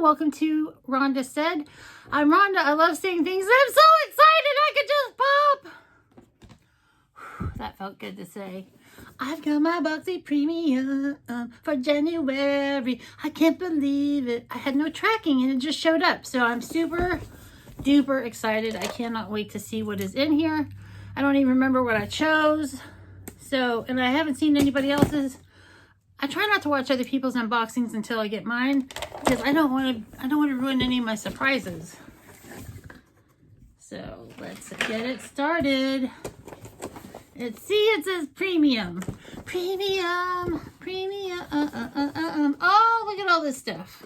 Welcome to Rhonda Said. I'm Rhonda. I love saying things. I'm so excited I could just pop. That felt good to say. I've got my Boxy Premium for January. I can't believe it. I had no tracking and it just showed up. So I'm super duper excited. I cannot wait to see what is in here. I don't even remember what I chose. So, and I haven't seen anybody else's. I try not to watch other people's unboxings until I get mine because I don't want to ruin any of my surprises. So let's get it started. It says premium. Premium. Oh, look at all this stuff.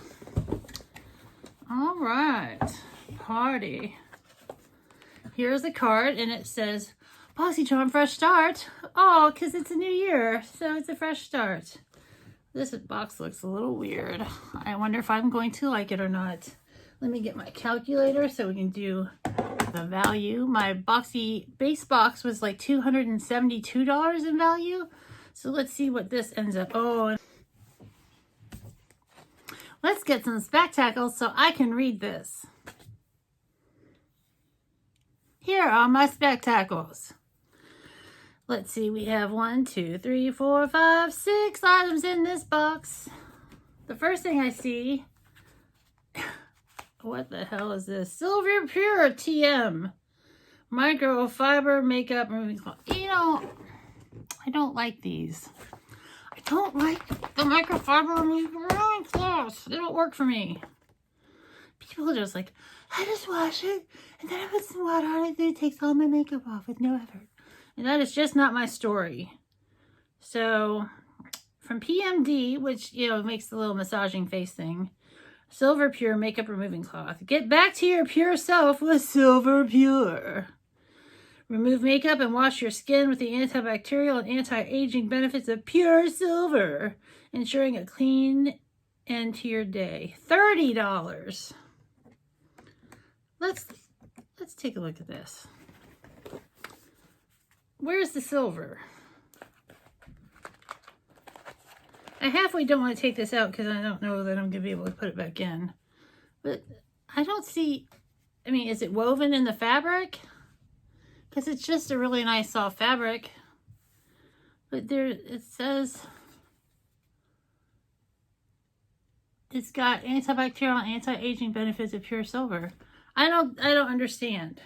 All right. Party. Here's a card and it says Boxycharm Fresh Start. Oh, because it's a new year. So it's a fresh start. This box looks a little weird. I wonder if I'm going to like it or not. Let me get my calculator so we can do the value. My Boxy base box was like $272 in value. So let's see what this ends up. Oh, let's get some spectacles so I can read this. Here are my spectacles. Let's see, we have 1, 2, 3, 4, 5, 6 items in this box. The first thing I see, what the hell is this? Silver Pure TM microfiber makeup removing cloth. You know, I don't like these. I don't like the microfiber removing cloths. They don't work for me. People are just like, I just wash it and then I put some water on it and it takes all my makeup off with no effort. And that is just not my story. So from PMD, which, you know, makes the little massaging face thing, Silver Pure Makeup Removing Cloth. Get back to your pure self with Silver Pure. Remove makeup and wash your skin with the antibacterial and anti-aging benefits of pure silver, ensuring a clean end to your day. $30. Let's take a look at this. Where's the silver? I halfway don't want to take this out because I don't know that I'm going to be able to put it back in. But I don't see, I mean, is it woven in the fabric? Because it's just a really nice soft fabric. But there, it says it's got antibacterial and anti-aging benefits of pure silver. I don't understand.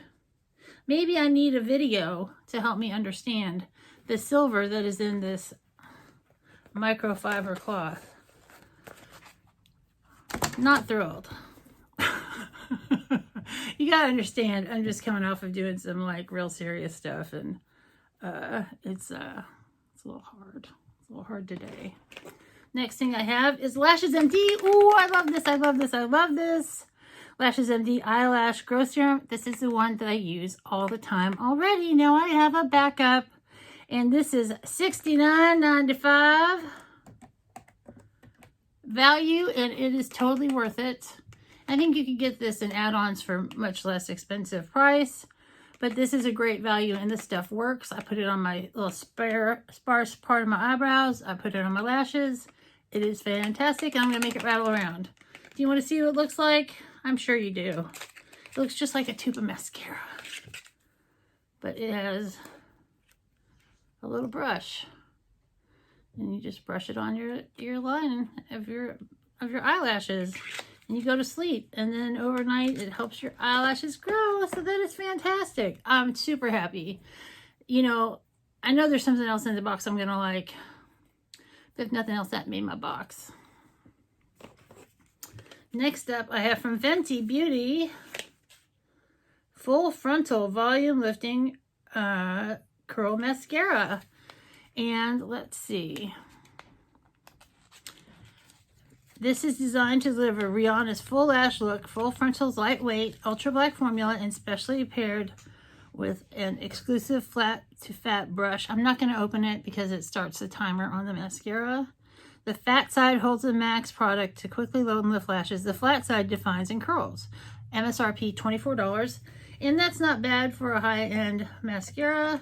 Maybe I need a video to help me understand the silver that is in this microfiber cloth. Not thrilled. You gotta understand, I'm just coming off of doing some like real serious stuff and it's a little hard. It's a little hard today. Next thing I have is Lashes MD. Ooh, I love this. I love this. I love this. Lashes MD Eyelash Growth Serum. This is the one that I use all the time already. Now I have a backup. And this is $69.95 value. And it is totally worth it. I think you could get this in add-ons for much less expensive price. But this is a great value and this stuff works. I put it on my little sparse part of my eyebrows. I put it on my lashes. It is fantastic. And I'm going to make it rattle around. Do you want to see what it looks like? I'm sure you do. It looks just like a tube of mascara. But it has a little brush. And you just brush it on your line of your eyelashes. And you go to sleep. And then overnight it helps your eyelashes grow. So that is fantastic. I'm super happy. You know, I know there's something else in the box I'm going to like. But if nothing else, that made my box. Next up, I have from Fenty Beauty, Full Frontal Volume Lifting Curl Mascara. And let's see. This is designed to deliver Rihanna's full lash look, full frontal's lightweight, ultra black formula, and specially paired with an exclusive flat to fat brush. I'm not going to open it because it starts the timer on the mascara. The fat side holds the max product to quickly load and lift lashes. The flat side defines and curls. MSRP $24. And that's not bad for a high-end mascara.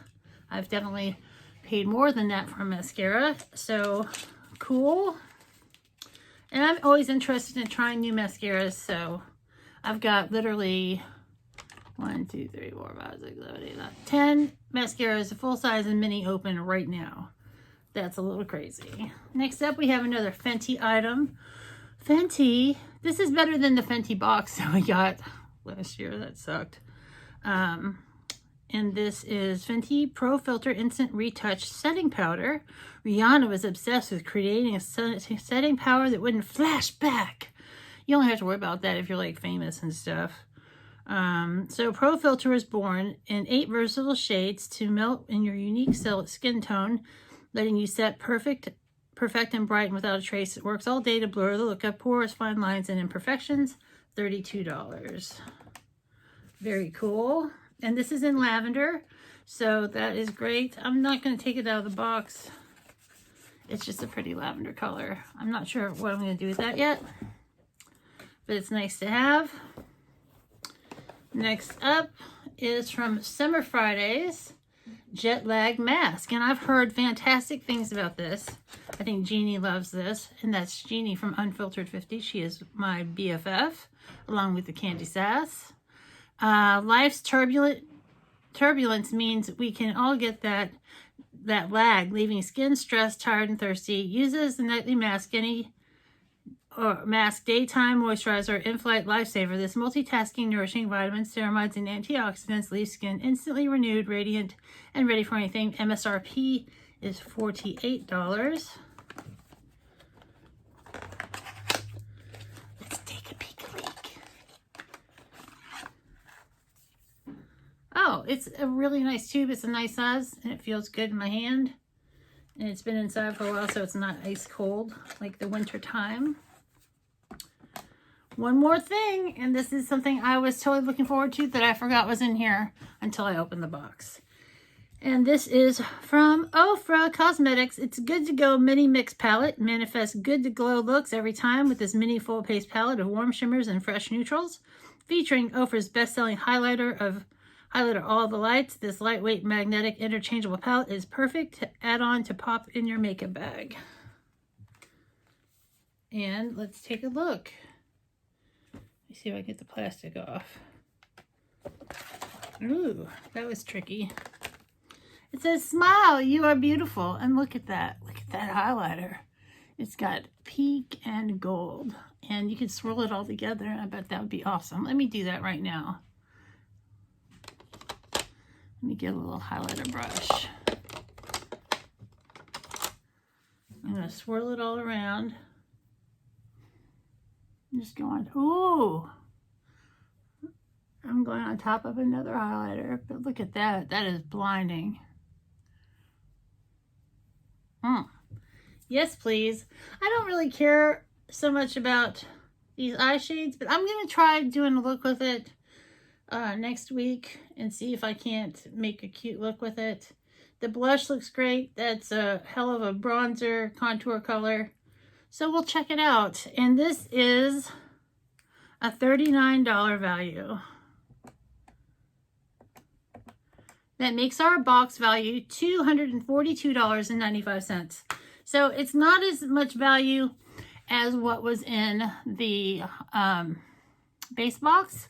I've definitely paid more than that for a mascara. So, cool. And I'm always interested in trying new mascaras, so I've got literally 1, 2, 3, 4, 5, 6, 7, 8, 9, 10 mascaras, full size and mini open right now. That's a little crazy. Next up, we have another Fenty item. Fenty, this is better than the Fenty box that we got last year. That sucked. And this is Fenty Pro Filter Instant Retouch Setting Powder. Rihanna was obsessed with creating a setting powder that wouldn't flash back. You don't have to worry about that if you're like famous and stuff. So Pro Filter was born in 8 versatile shades to melt in your unique skin tone, letting you set perfect and bright and without a trace. It works all day to blur the look of pores, fine lines, and imperfections. $32. Very cool. And this is in lavender, so that is great. I'm not going to take it out of the box. It's just a pretty lavender color. I'm not sure what I'm going to do with that yet, but it's nice to have. Next up is from Summer Fridays, Jet Lag Mask. And I've heard fantastic things about this. I think Jeannie loves this, and that's Jeannie from Unfiltered 50. She is my BFF, along with the Candy Sass. Life's turbulence means we can all get that lag, leaving skin stressed, tired, and thirsty. Uses the nightly mask, mask, daytime moisturizer, in-flight lifesaver. This multitasking, nourishing vitamins, ceramides, and antioxidants leaves skin instantly renewed, radiant, and ready for anything. MSRP is $48. Let's take a peek. Oh, it's a really nice tube. It's a nice size, and it feels good in my hand. And it's been inside for a while, so it's not ice cold like the winter time. One more thing, and this is something I was totally looking forward to that I forgot was in here until I opened the box. And this is from Ophra Cosmetics. It's Good to Go Mini Mix Palette. Manifests good to glow looks every time with this mini full paste palette of warm shimmers and fresh neutrals. Featuring Ophra's best-selling highlighter All the Lights. This lightweight magnetic interchangeable palette is perfect to add on to pop in your makeup bag. And let's take a look. Let me see if I can get the plastic off. Ooh, that was tricky. It says, smile, you are beautiful. And look at that. Look at that highlighter. It's got pink and gold. And you can swirl it all together. I bet that would be awesome. Let me do that right now. Let me get a little highlighter brush. I'm going to swirl it all around. I'm just going, ooh. I'm going on top of another highlighter, but look at that. That is blinding. Yes, please. I don't really care so much about these eye shades, but I'm going to try doing a look with it next week and see if I can't make a cute look with it. The blush looks great. That's a hell of a bronzer contour color. So we'll check it out. And this is a $39 value. That makes our box value $242.95. So it's not as much value as what was in the base box,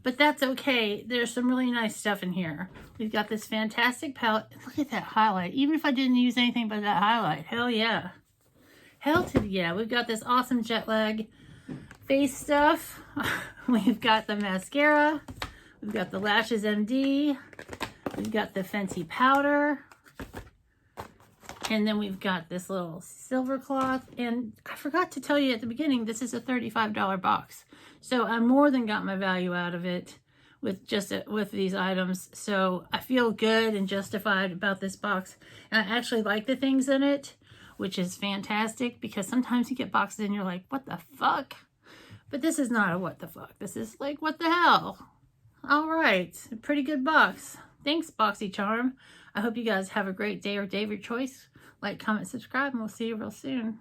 but that's okay. There's some really nice stuff in here. We've got this fantastic palette. Look at that highlight. Even if I didn't use anything but that highlight, hell yeah. Hell to the yeah. We've got this awesome jet lag face stuff. We've got the mascara. We've got the Lashes MD. We've got the Fenty powder. And then we've got this little silver cloth. And I forgot to tell you at the beginning, this is a $35 box. So I more than got my value out of it with these items. So I feel good and justified about this box. And I actually like the things in it, which is fantastic, because sometimes you get boxes and you're like, what the fuck? But this is not a what the fuck. This is like, what the hell? All right, a pretty good box. Thanks, Boxycharm. I hope you guys have a great day or day of your choice. Like, comment, subscribe, and we'll see you real soon.